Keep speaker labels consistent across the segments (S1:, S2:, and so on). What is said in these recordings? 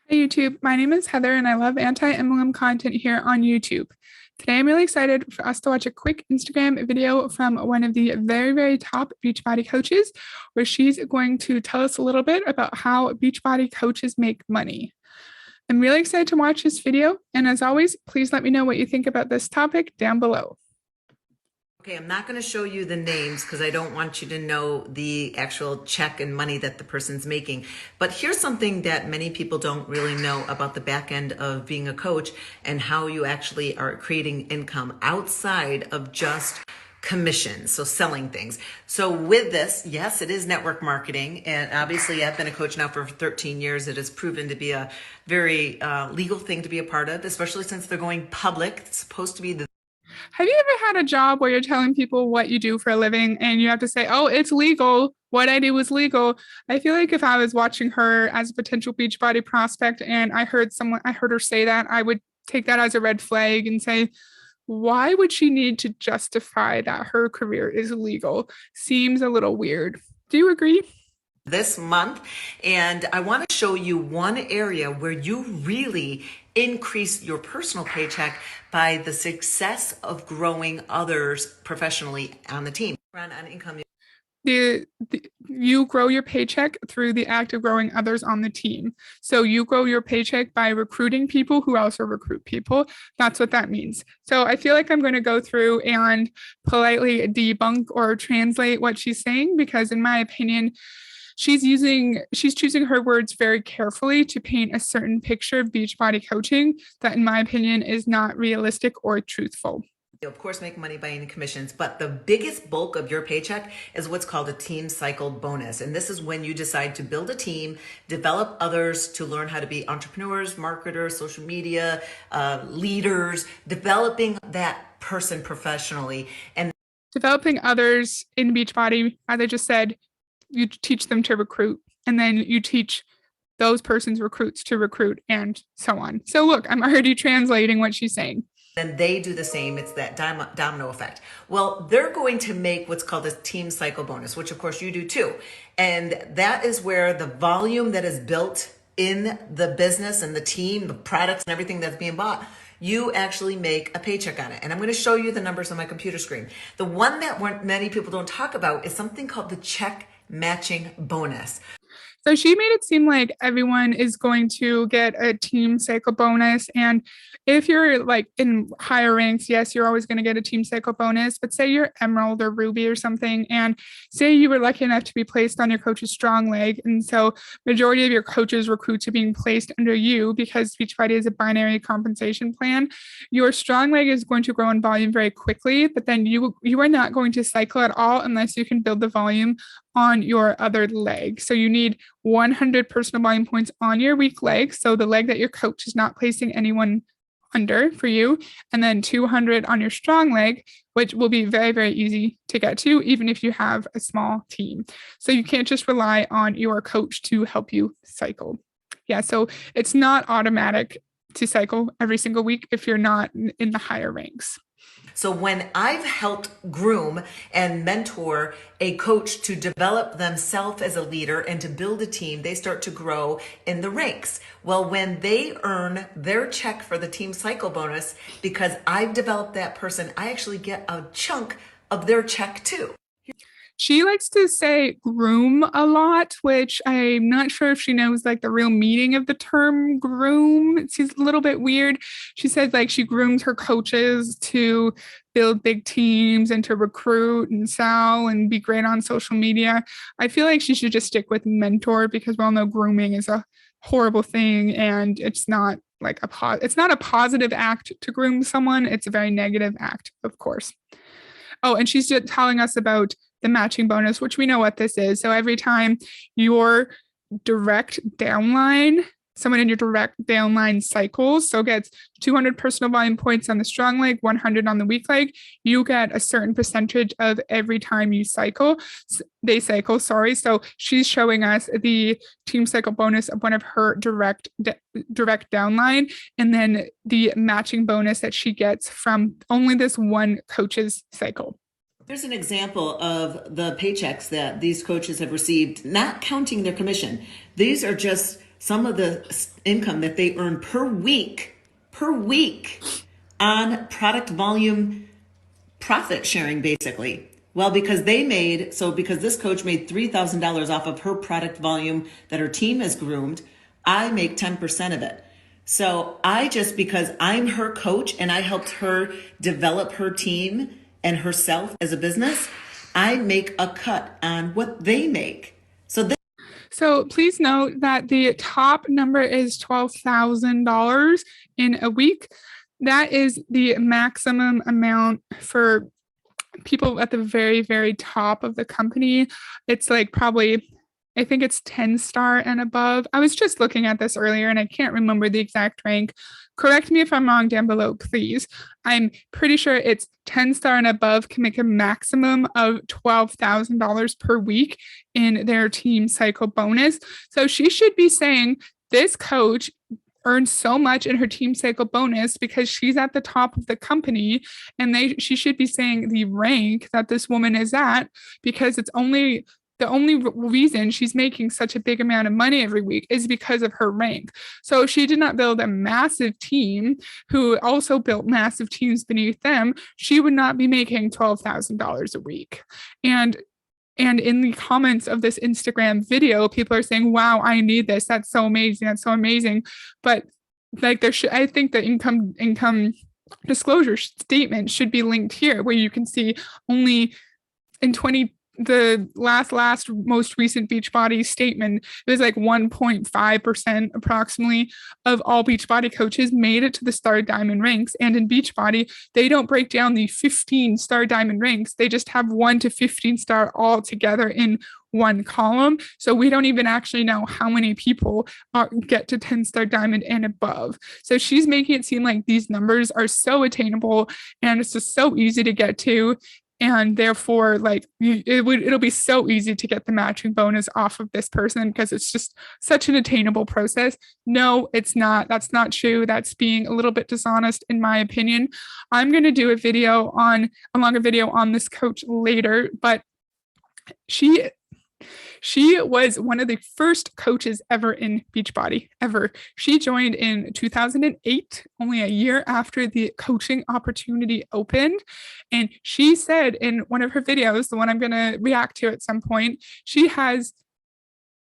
S1: Hi YouTube, my name is Heather and I love anti-MLM content here on YouTube. Today I'm really excited for us to watch a quick Instagram video from one of the very top Beachbody coaches where she's going to tell us a little bit about how Beachbody coaches make money. I'm really excited to watch this video, and as always, please let me know what you think about this topic down below.
S2: Okay, I'm not going to show you the names because I don't want you to know the actual check and money that the person's making. But here's something that many people don't really know about the back end of being a coach and how you actually are creating income outside of just commissions, so selling things. So with this, yes, it is network marketing. And obviously I've been a coach now for 13 years. It has proven to be a very legal thing to be a part of, especially since they're going public. It's supposed to be the
S1: Have you ever had a job where you're telling people what you do for a living and you have to say, oh, it's legal. What I do is legal. I feel like if I was watching her as a potential Beachbody prospect and I heard her say that, I would take that as a red flag and say, why would she need to justify that her career is legal? Seems a little weird. Do you agree?
S2: this month, and I want to show you one area where you really increase your personal paycheck by the success of growing others professionally on the team. On income.
S1: You grow your paycheck through the act of growing others on the team. So you grow your paycheck by recruiting people who also recruit people. That's what that means. So I feel like I'm going to go through and politely debunk or translate what she's saying because in my opinion, she's choosing her words very carefully to paint a certain picture of Beachbody coaching that in my opinion is not realistic or truthful.
S2: You of course make money by any commissions, but the biggest bulk of your paycheck is what's called a team cycle bonus. And this is when you decide to build a team, develop others to learn how to be entrepreneurs, marketers, social media, leaders, developing that person professionally. And
S1: developing others in Beachbody, as I just said, you teach them to recruit, and then you teach those person's recruits to recruit, and so on. So look, I'm already translating what she's saying.
S2: Then they do the same. It's that domino effect. Well, they're going to make what's called a team cycle bonus, which of course you do too. And that is where the volume that is built in the business and the team, the products and everything that's being bought, you actually make a paycheck on it. And I'm going to show you the numbers on my computer screen. The one that many people don't talk about is something called the check matching bonus.
S1: So she made it seem like everyone is going to get a team cycle bonus. And if you're like in higher ranks, yes, you're always going to get a team cycle bonus. But say you're Emerald or Ruby or something, and say you were lucky enough to be placed on your coach's strong leg. And so majority of your coaches recruits are being placed under you because Beachbody is a binary compensation plan. Your strong leg is going to grow in volume very quickly, but then you are not going to cycle at all unless you can build the volume on your other leg. So you need 100 personal volume points on your weak leg. So the leg that your coach is not placing anyone under for you, and then 200 on your strong leg, which will be very easy to get to, even if you have a small team. So you can't just rely on your coach to help you cycle. Yeah, so it's not automatic to cycle every single week if you're not in the higher ranks.
S2: So when I've helped groom and mentor a coach to develop themselves as a leader and to build a team, they start to grow in the ranks. Well, when they earn their check for the team cycle bonus, because I've developed that person, I actually get a chunk of their check too.
S1: She likes to say groom a lot, which I'm not sure if she knows like the real meaning of the term groom. It's a little bit weird. She said like she grooms her coaches to build big teams and to recruit and sell and be great on social media. I feel like she should just stick with mentor because we all know grooming is a horrible thing and it's not like it's not a positive act to groom someone. It's a very negative act, of course. Oh, and she's just telling us about the matching bonus, which we know what this is. So every time your direct downline, someone in your direct downline cycles, so gets 200 personal volume points on the strong leg, 100 on the weak leg, you get a certain percentage of every time they cycle, sorry. So she's showing us the team cycle bonus of one of her direct downline, and then the matching bonus that she gets from only this one coach's cycle.
S2: Here's an example of the paychecks that these coaches have received, not counting their commission. These are just some of the income that they earn per week on product volume profit sharing, basically. Well, because this coach made $3,000 off of her product volume that her team has groomed, I make 10% of it. So because I'm her coach and I helped her develop her team and herself as a business, I make a cut on what they make.
S1: So please note that the top number is $12,000 in a week. That is the maximum amount for people at the very, very top of the company. It's like probably, I think it's 10-star and above. I was just looking at this earlier and I can't remember the exact rank. Correct me if I'm wrong down below, please. I'm pretty sure it's 10-star and above can make a maximum of $12,000 per week in their team cycle bonus. So she should be saying, this coach earns so much in her team cycle bonus because she's at the top of the company, and she should be saying the rank that this woman is at, because it's only the only reason she's making such a big amount of money every week is because of her rank. So if she did not build a massive team who also built massive teams beneath them, she would not be making $12,000 a week. And in the comments of this Instagram video, people are saying, wow, I need this. That's so amazing. That's so amazing. But like I think the income disclosure statement should be linked here, where you can see only in the last most recent Beachbody statement, it was like 1.5% approximately of all Beachbody coaches made it to the Star Diamond ranks. And in Beachbody, they don't break down the 15 Star Diamond ranks. They just have 1 to 15 star all together in one column. So we don't even actually know how many people get to 10-star diamond and above. So she's making it seem like these numbers are so attainable and it's just so easy to get to. And therefore, like it'll be so easy to get the matching bonus off of this person because it's just such an attainable process. No, it's not. That's not true. That's being a little bit dishonest, in my opinion. I'm going to do a longer video on this coach later, but she was one of the first coaches ever in Beachbody, ever. She joined in 2008, only a year after the coaching opportunity opened. And she said in one of her videos, the one I'm going to react to at some point, she has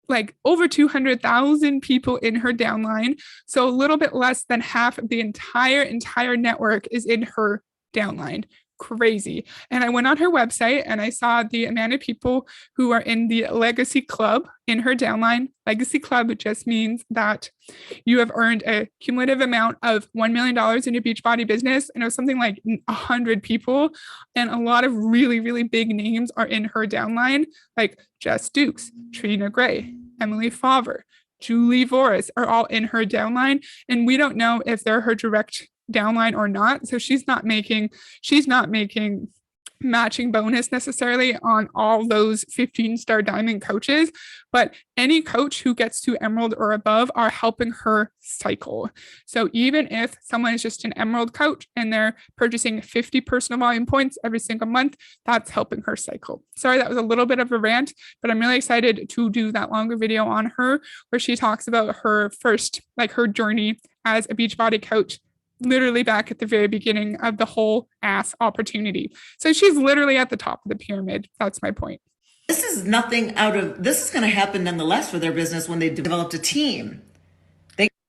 S1: like over 200,000 people in her downline. So a little bit less than half of the entire network is in her downline. Crazy. And I went on her website and I saw the amount of people who are in the Legacy Club in her downline. Legacy Club just means that you have earned a cumulative amount of $1 million in your Beachbody business. And it was something like 100 people. And a lot of really, really big names are in her downline, like Jess Dukes, Trina Gray, Emily Favre, Julie Voris are all in her downline. And we don't know if they're her direct downline or not. So she's not making matching bonus necessarily on all those 15-star diamond coaches, but any coach who gets to emerald or above are helping her cycle. So even if someone is just an emerald coach and they're purchasing 50 personal volume points every single month, that's helping her cycle. Sorry, that was a little bit of a rant, but I'm really excited to do that longer video on her where she talks about her her journey as a Beachbody coach, literally back at the very beginning of the whole ass opportunity. So she's literally at the top of the pyramid. That's my point.
S2: This is going to happen nonetheless for their business when they developed a team.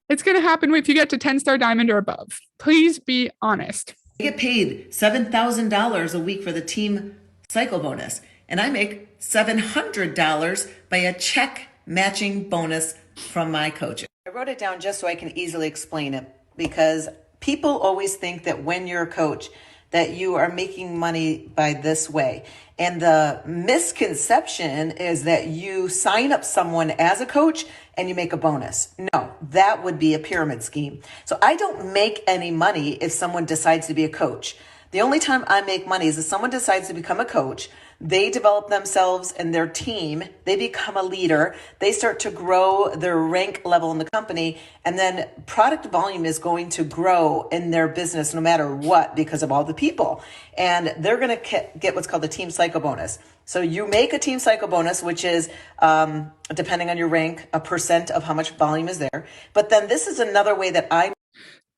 S1: It's going to happen if you get to 10-star diamond or above. Please be honest.
S2: They get paid $7,000 a week for the team cycle bonus. And I make $700 by a check matching bonus from my coaches. I wrote it down just so I can easily explain it, because people always think that when you're a coach that you are making money by this way. And the misconception is that you sign up someone as a coach and you make a bonus. No, that would be a pyramid scheme. So I don't make any money if someone decides to be a coach. The only time I make money is if someone decides to become a coach. They develop themselves and their team. They become a leader. They start to grow their rank level in the company. And then product volume is going to grow in their business no matter what because of all the people. And they're going to get what's called the team cycle bonus. So you make a team cycle bonus, which is, depending on your rank, a percent of how much volume is there. But then this is another way that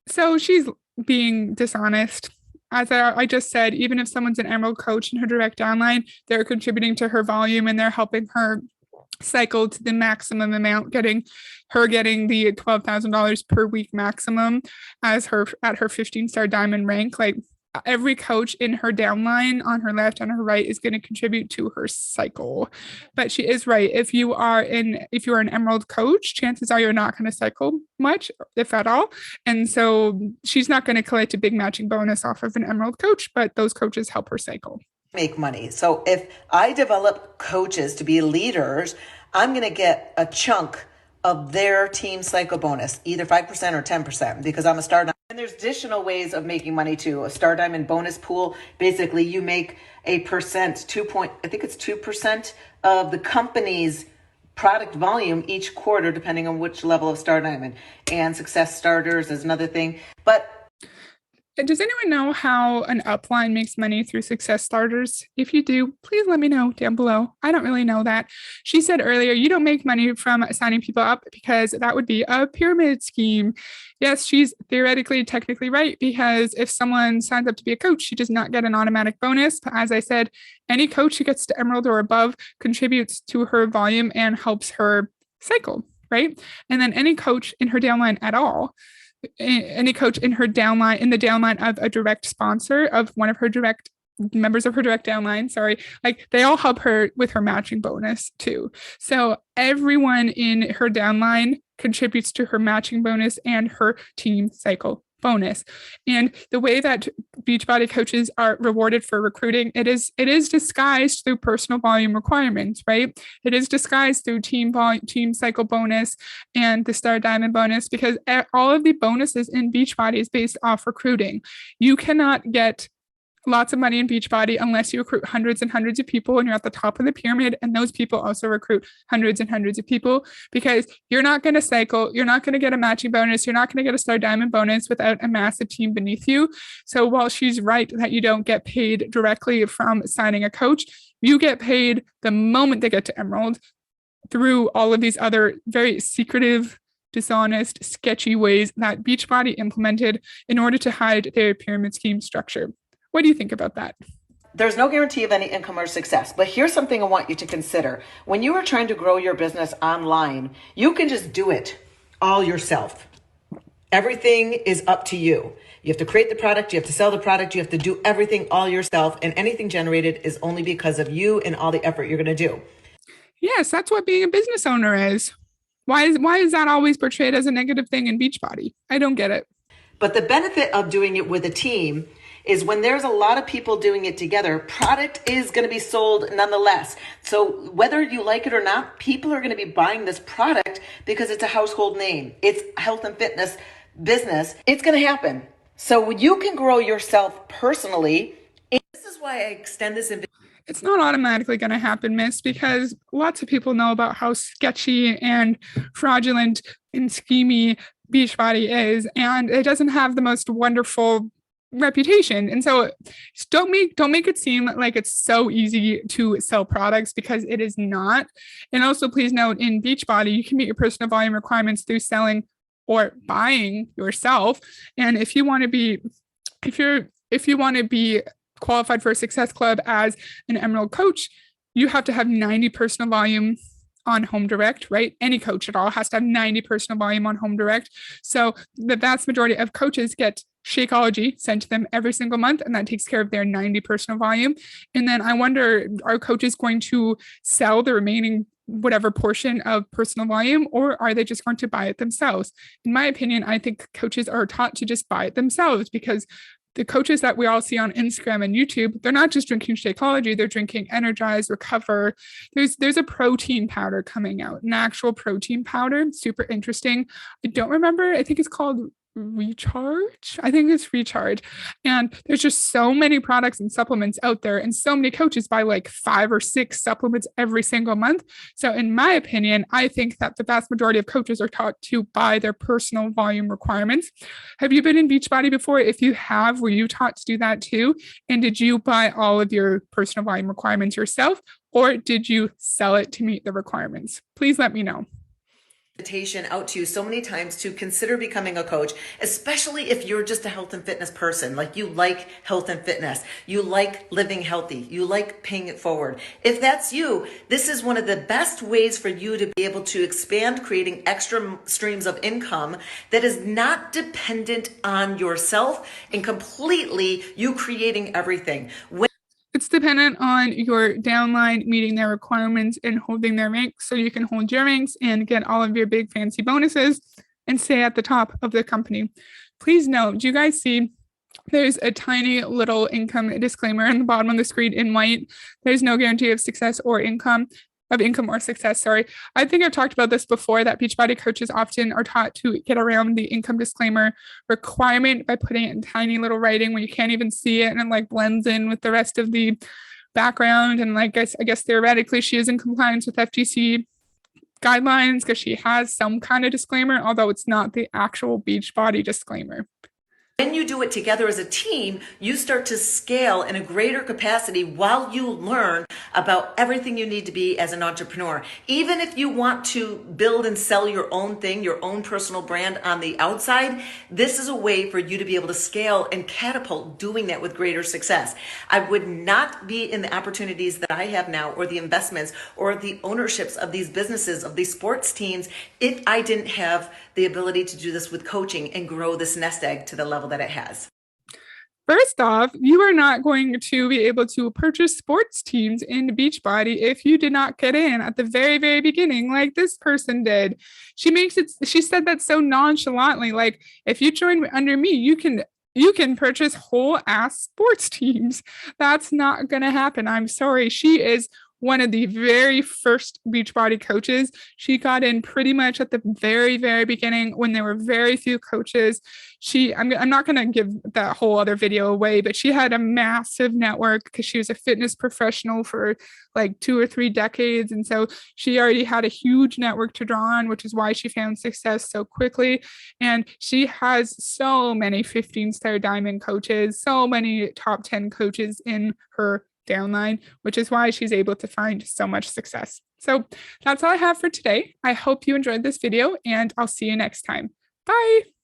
S1: So she's being dishonest. As I just said, even if someone's an Emerald coach in her direct downline, they're contributing to her volume and they're helping her cycle to the maximum amount, getting the $12,000 per week maximum as her at her 15-star diamond rank. Like every coach in her downline on her left and her right is going to contribute to her cycle. But she is right. If you are an Emerald coach, chances are you're not going to cycle much, if at all. And so she's not going to collect a big matching bonus off of an Emerald coach, but those coaches help her cycle.
S2: Make money. So if I develop coaches to be leaders, I'm going to get a chunk of their team cycle bonus, either 5% or 10%, because I'm a star diamond. And there's additional ways of making money too. A star diamond bonus pool. Basically, you make a percent, I think it's 2% of the company's product volume each quarter, depending on which level of star diamond. And success starters is another thing. But
S1: does anyone know how an upline makes money through success starters? If you do, please let me know down below. I don't really know that. She said earlier, you don't make money from signing people up because that would be a pyramid scheme. Yes, she's theoretically, technically right, because if someone signs up to be a coach, she does not get an automatic bonus. But as I said, any coach who gets to Emerald or above contributes to her volume and helps her cycle, right? And then any coach in her downline at all, any coach in her downline, in the downline of a direct sponsor of one of her direct members of her direct downline, like they all help her with her matching bonus too. So everyone in her downline contributes to her matching bonus and her team cycle bonus. And the way that Beachbody coaches are rewarded for recruiting, it is disguised through personal volume requirements, right? It is disguised through team cycle bonus and the star diamond bonus, because all of the bonuses in Beachbody is based off recruiting. You cannot get lots of money in Beachbody unless you recruit hundreds and hundreds of people and you're at the top of the pyramid, and those people also recruit hundreds and hundreds of people, because you're not going to cycle, you're not going to get a matching bonus, you're not going to get a star diamond bonus without a massive team beneath you. So while she's right that you don't get paid directly from signing a coach, you get paid the moment they get to Emerald through all of these other very secretive, dishonest, sketchy ways that Beachbody implemented in order to hide their pyramid scheme structure. What do you think about that?
S2: There's no guarantee of any income or success, but here's something I want you to consider. When you are trying to grow your business online, you can just do it all yourself. Everything is up to you. You have to create the product, you have to sell the product, you have to do everything all yourself, and anything generated is only because of you and all the effort you're going to do.
S1: Yes, that's what being a business owner is. Why is that always portrayed as a negative thing in Beachbody? I don't get it.
S2: But the benefit of doing it with a team is when there's a lot of people doing it together, product is going to be sold nonetheless. So whether you like it or not, people are going to be buying this product because it's a household name. It's health and fitness business. It's going to happen. So you can grow yourself personally. This is why I extend this invitation.
S1: It's not automatically going to happen, Miss, because lots of people know about how sketchy and fraudulent and schemy Beachbody is, and it doesn't have the most wonderful reputation. And so don't make it seem like it's so easy to sell products, because it is not. And also please note, in Beachbody, you can meet your personal volume requirements through selling or buying yourself. And if you want to be qualified for a success club as an Emerald coach, you have to have 90 personal volume on Home Direct, right? Any coach at all has to have 90 personal volume on Home Direct. So the vast majority of coaches get Shakeology sent to them every single month, and that takes care of their 90 personal volume. And then I wonder, are coaches going to sell the remaining whatever portion of personal volume, or are they just going to buy it themselves? In my opinion, I think coaches are taught to just buy it themselves, because the coaches that we all see on Instagram and YouTube, they're not just drinking Shakeology, they're drinking Energize, Recover. There's a protein powder coming out, an actual protein powder, super interesting. I don't remember, I think it's called Recharge. I think it's Recharge. And there's just so many products and supplements out there, and so many coaches buy like 5 or 6 supplements every single month. So, in my opinion, I think that the vast majority of coaches are taught to buy their personal volume requirements. Have you been in Beachbody before? If you have, were you taught to do that too? And did you buy all of your personal volume requirements yourself, or did you sell it to meet the requirements? Please let me know.
S2: Invitation out to you so many times to consider becoming a coach, especially if you're just a health and fitness person. Like, you like health and fitness, you like living healthy, you like paying it forward. If that's you, this is one of the best ways for you to be able to expand, creating extra streams of income that is not dependent on yourself and completely you creating everything.
S1: It's dependent on your downline meeting their requirements and holding their ranks, so you can hold your ranks and get all of your big fancy bonuses and stay at the top of the company. Please note, do you guys see there's a tiny little income disclaimer on the bottom of the screen in white? There's no guarantee of success or income. Of income or success, sorry. I think I've talked about this before, that Beachbody coaches often are taught to get around the income disclaimer requirement by putting it in tiny little writing where you can't even see it, and it like blends in with the rest of the background. And like I guess theoretically she is in compliance with FTC guidelines because she has some kind of disclaimer, although it's not the actual Beachbody disclaimer.
S2: When you do it together as a team, you start to scale in a greater capacity while you learn about everything you need to be as an entrepreneur. Even if you want to build and sell your own thing, your own personal brand on the outside, this is a way for you to be able to scale and catapult doing that with greater success. I would not be in the opportunities that I have now, or the investments, or the ownerships of these businesses, of these sports teams, if I didn't have the ability to do this with coaching and grow this nest egg to the level that it has.
S1: First off, you are not going to be able to purchase sports teams in Beachbody if you did not get in at the very, very beginning, like this person did. She said that so nonchalantly, like, if you join under me, you can purchase whole ass sports teams. That's not going to happen. I'm sorry. She is one of the very first Beachbody coaches. She got in pretty much at the very, very beginning when there were very few coaches. I'm not going to give that whole other video away, but she had a massive network because she was a fitness professional for like 2 or 3 decades. And so she already had a huge network to draw on, which is why she found success so quickly. And she has so many 15-star diamond coaches, so many top 10 coaches in her downline, which is why she's able to find so much success. So that's all I have for today. I hope you enjoyed this video, and I'll see you next time. Bye.